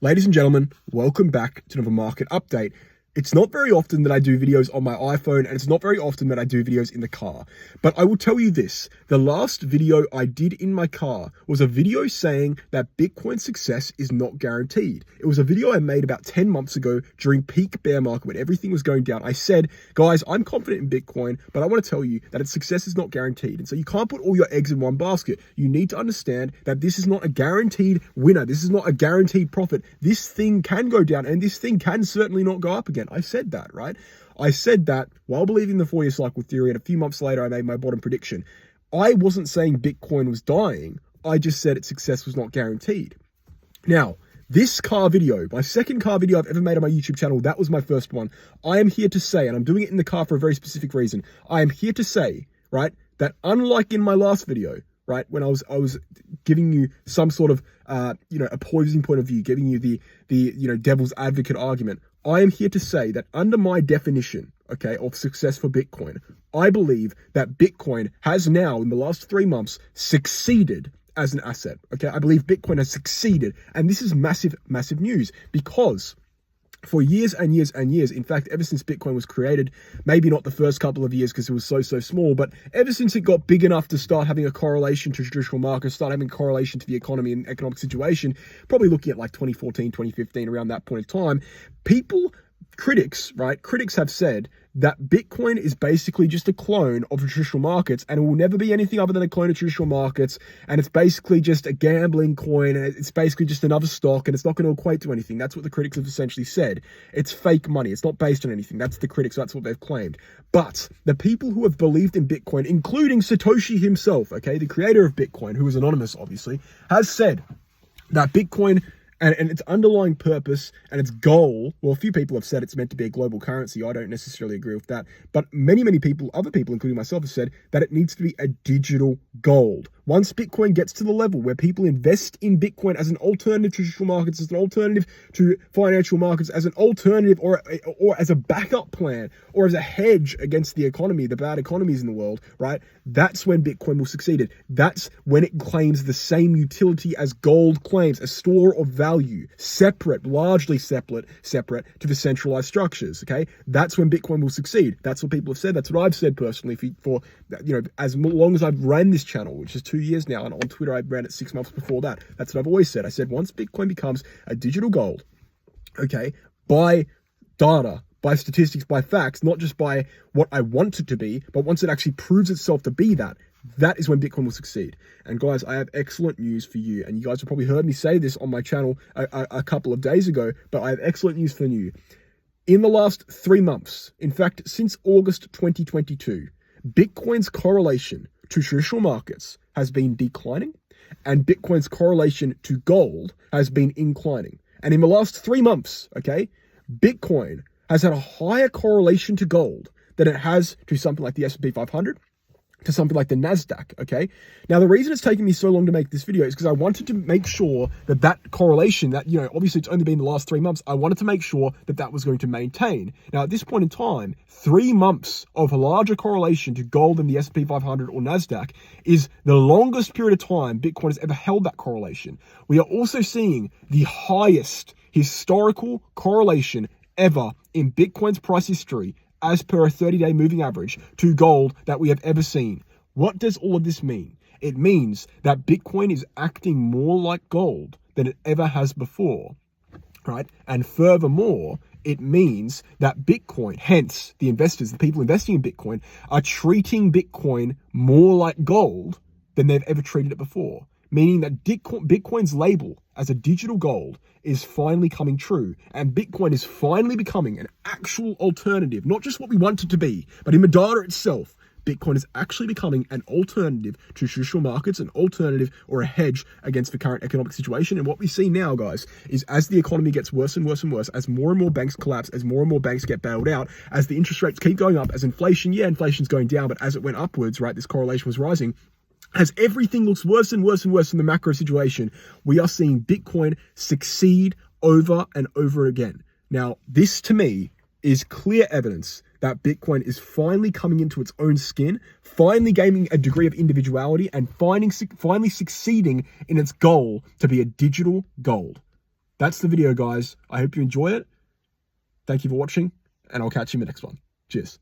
Ladies and gentlemen, welcome back to another market update. It's not very often that I do videos on my iPhone, and it's not very often that I do videos in the car. But I will tell you this, the last video I did in my car was a video saying that Bitcoin success is not guaranteed. It was a video I made about 10 months ago during peak bear market when everything was going down. I said, guys, I'm confident in Bitcoin, but I want to tell you that its success is not guaranteed. And so you can't put all your eggs in one basket. You need to understand that this is not a guaranteed winner. This is not a guaranteed profit. This thing can go down, and this thing can certainly not go up again. I said that, right? I said that while believing the 4-year cycle theory, and a few months later, I made my bottom prediction. I wasn't saying Bitcoin was dying. I just said its success was not guaranteed. Now, this car video, my second car video I've ever made on my YouTube channel, that was my first one. I am here to say, and I'm doing it in the car for a very specific reason. I am here to say, right, that unlike in my last video, right, when I was giving you some sort of, opposing point of view, giving you the devil's advocate argument, I am here to say that under my definition, okay, of success for Bitcoin, I believe that Bitcoin has now, in the last 3 months, succeeded as an asset, okay? I believe Bitcoin has succeeded, and this is massive, massive news, because for years and years and years, in fact, ever since Bitcoin was created, maybe not the first couple of years because it was so small, but ever since it got big enough to start having a correlation to traditional markets, start having a correlation to the economy and economic situation, probably looking at like 2014, 2015, around that point of time, critics have said that Bitcoin is basically just a clone of traditional markets, and it will never be anything other than a clone of traditional markets, and it's basically just a gambling coin, and it's basically just another stock, and it's not going to equate to anything. That's what the critics have essentially said. It's fake money. It's not based on anything. That's the critics. That's what they've claimed. But the people who have believed in Bitcoin, including Satoshi himself, okay, the creator of Bitcoin, who is anonymous, obviously, has said that Bitcoin and its underlying purpose and its goal, well, a few people have said it's meant to be a global currency. I don't necessarily agree with that. But many people, other people, including myself, have said that it needs to be a digital gold. Once Bitcoin gets to the level where people invest in Bitcoin as an alternative to traditional markets, as an alternative to financial markets, as an alternative or as a backup plan, or as a hedge against the economy, the bad economies in the world, right? That's when Bitcoin will succeed. That's when it claims the same utility as gold claims, a store of value, largely separate to the centralized structures, okay? That's when Bitcoin will succeed. That's what people have said. That's what I've said personally for as long as I've ran this channel, which is 2 years now, and on Twitter I ran it 6 months before that. That's what I've always said. I said once Bitcoin becomes a digital gold, okay, by data, by statistics, by facts, not just by what I want it to be, but once it actually proves itself to be that is when Bitcoin will succeed. And guys, I have excellent news for you. And you guys have probably heard me say this on my channel a couple of days ago, but I have excellent news for you. In the last 3 months, in fact, since August 2022, Bitcoin's correlation to traditional markets has been declining, and Bitcoin's correlation to gold has been inclining. And in the last 3 months, okay, Bitcoin has had a higher correlation to gold than it has to something like the S&P 500, to something like the NASDAQ, okay? Now, the reason it's taken me so long to make this video is because I wanted to make sure that correlation, that, obviously it's only been the last 3 months, I wanted to make sure that was going to maintain. Now, at this point in time, 3 months of a larger correlation to gold than the S&P 500 or NASDAQ is the longest period of time Bitcoin has ever held that correlation. We are also seeing the highest historical correlation ever in Bitcoin's price history as per a 30-day moving average to gold that we have ever seen. What does all of this mean? It means that Bitcoin is acting more like gold than it ever has before, right? And furthermore, it means that Bitcoin, hence the investors, the people investing in Bitcoin, are treating Bitcoin more like gold than they've ever treated it before. Meaning that Bitcoin's label as a digital gold is finally coming true, and Bitcoin is finally becoming an actual alternative, not just what we want it to be, but in the data itself, Bitcoin is actually becoming an alternative to traditional markets, an alternative or a hedge against the current economic situation. And what we see now, guys, is as the economy gets worse and worse and worse, as more and more banks collapse, as more and more banks get bailed out, as the interest rates keep going up, as inflation's going down, but as it went upwards, right, this correlation was rising. As everything looks worse and worse and worse in the macro situation, we are seeing Bitcoin succeed over and over again. Now, this to me is clear evidence that Bitcoin is finally coming into its own skin, finally gaining a degree of individuality, and finally succeeding in its goal to be a digital gold. That's the video, guys. I hope you enjoy it. Thank you for watching, and I'll catch you in the next one. Cheers.